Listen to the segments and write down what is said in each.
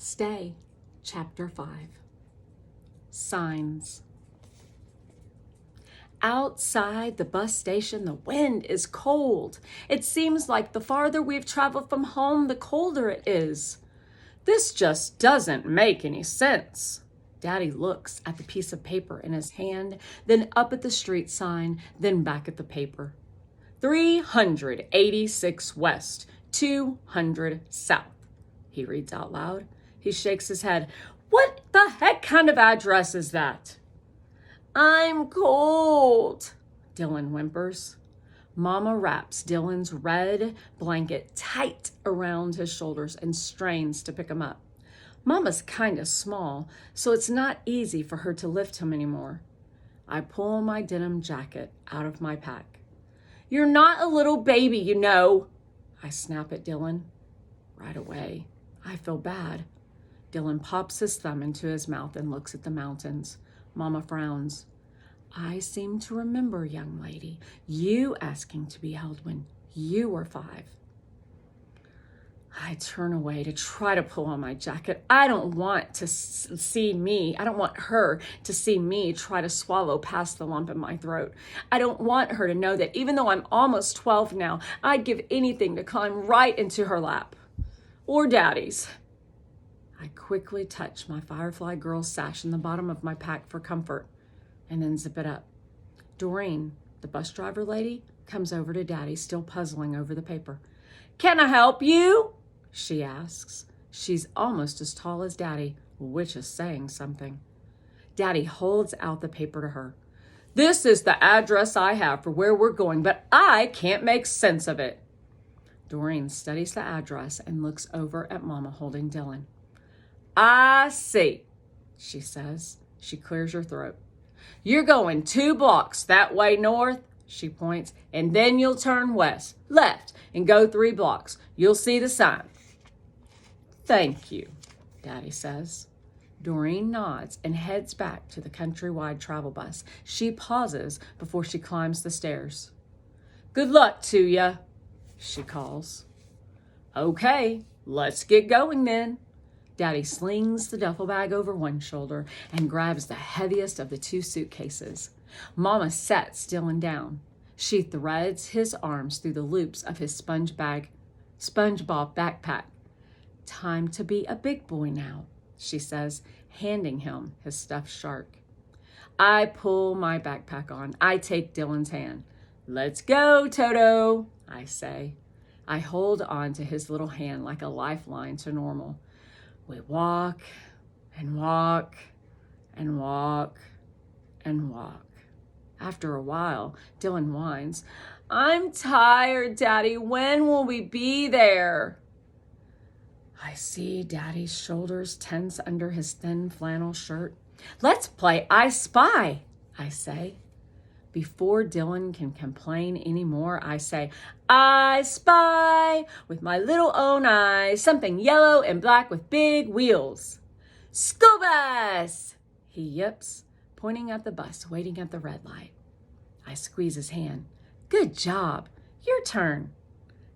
Stay, Chapter 5. Signs. Outside the bus station, the wind is cold. It seems like the farther we've traveled from home, the colder it is. This just doesn't make any sense. Daddy looks at the piece of paper in his hand, then up at the street sign, then back at the paper. 386 west, 200 south, he reads out loud. He shakes his head. What the heck kind of address is that? I'm cold, Dylan whimpers. Mama wraps Dylan's red blanket tight around his shoulders and strains to pick him up. Mama's kind of small, so it's not easy for her to lift him anymore. I pull my denim jacket out of my pack. You're not a little baby, you know, I snap at Dylan. Right away, I feel bad. Dylan pops his thumb into his mouth and looks at the mountains. Mama frowns. I seem to remember, young lady, you asking to be held when you were 5. I turn away to try to pull on my jacket. I don't want to see me. I don't want her to see me try to swallow past the lump in my throat. I don't want her to know that even though I'm almost 12 now, I'd give anything to climb right into her lap. Or Daddy's. I quickly touch my Firefly Girl sash in the bottom of my pack for comfort and then zip it up. Doreen, the bus driver lady, comes over to Daddy, still puzzling over the paper. Can I help you? She asks. She's almost as tall as Daddy, which is saying something. Daddy holds out the paper to her. This is the address I have for where we're going, but I can't make sense of it. Doreen studies the address and looks over at Mama holding Dylan. I see, she says. She clears her throat. You're going 2 blocks that way north, she points, and then you'll turn left, and go 3 blocks. You'll see the sign. Thank you, Daddy says. Doreen nods and heads back to the countrywide travel bus. She pauses before she climbs the stairs. Good luck to ya, she calls. Okay, let's get going then. Daddy slings the duffel bag over one shoulder and grabs the heaviest of the 2 suitcases. Mama sets Dylan down. She threads his arms through the loops of his SpongeBob backpack. Time to be a big boy now, she says, handing him his stuffed shark. I pull my backpack on. I take Dylan's hand. Let's go, Toto, I say. I hold on to his little hand like a lifeline to normal. We walk and walk and walk and walk. After a while, Dylan whines, I'm tired, Daddy. When will we be there? I see Daddy's shoulders tense under his thin flannel shirt. Let's play I Spy, I say. Before Dylan can complain anymore, I say, I spy with my little own eyes, something yellow and black with big wheels. School bus, he yips, pointing at the bus waiting at the red light. I squeeze his hand. Good job. Your turn.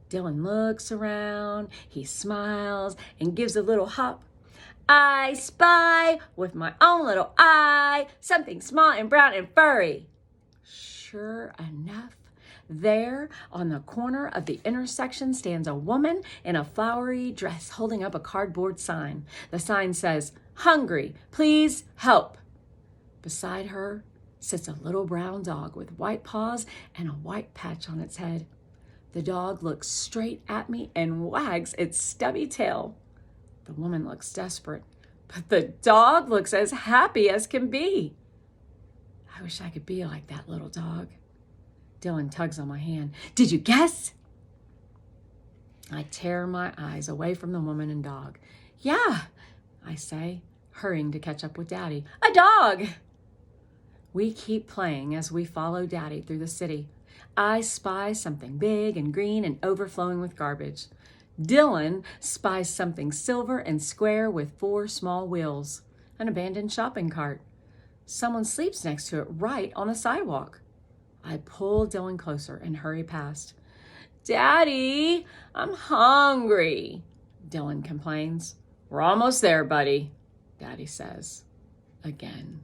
Dylan looks around, he smiles and gives a little hop. I spy with my own little eye, something small and brown and furry. Sure enough, there on the corner of the intersection stands a woman in a flowery dress holding up a cardboard sign. The sign says, Hungry, please help. Beside her sits a little brown dog with white paws and a white patch on its head. The dog looks straight at me and wags its stubby tail. The woman looks desperate, but the dog looks as happy as can be. I wish I could be like that little dog. Dylan tugs on my hand. Did you guess? I tear my eyes away from the woman and dog. Yeah, I say, hurrying to catch up with Daddy. A dog! We keep playing as we follow Daddy through the city. I spy something big and green and overflowing with garbage. Dylan spies something silver and square with 4 small wheels, an abandoned shopping cart. Someone sleeps next to it right on the sidewalk. I pull Dylan closer and hurry past. Daddy, I'm hungry, Dylan complains. We're almost there, buddy, Daddy says. Again.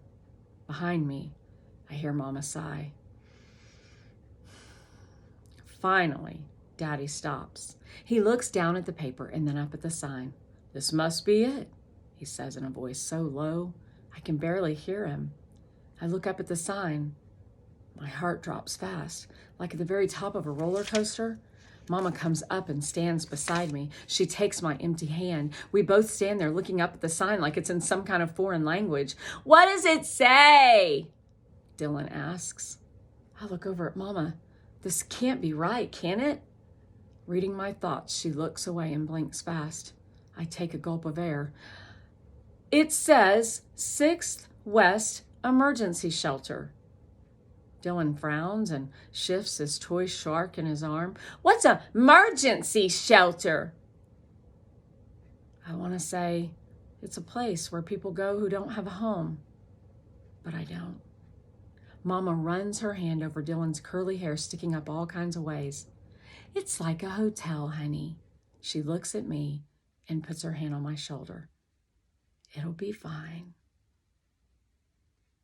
Behind me, I hear Mama sigh. Finally, Daddy stops. He looks down at the paper and then up at the sign. This must be it, he says in a voice so low I can barely hear him. I look up at the sign. My heart drops fast, like at the very top of a roller coaster. Mama comes up and stands beside me. She takes my empty hand. We both stand there looking up at the sign like it's in some kind of foreign language. What does it say? Dylan asks. I look over at Mama. This can't be right, can it? Reading my thoughts, she looks away and blinks fast. I take a gulp of air. It says 6th West Emergency Shelter. Dylan frowns and shifts his toy shark in his arm. What's a emergency shelter? I want to say it's a place where people go who don't have a home, but I don't. Mama runs her hand over Dylan's curly hair sticking up all kinds of ways. It's like a hotel, honey. She looks at me and puts her hand on my shoulder. It'll be fine.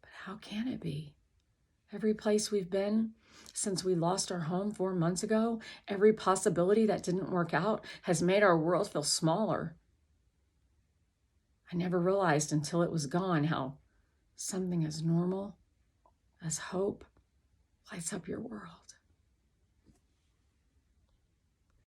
But how can it be? Every place we've been since we lost our home 4 months ago, every possibility that didn't work out has made our world feel smaller. I never realized until it was gone how something as normal as hope lights up your world.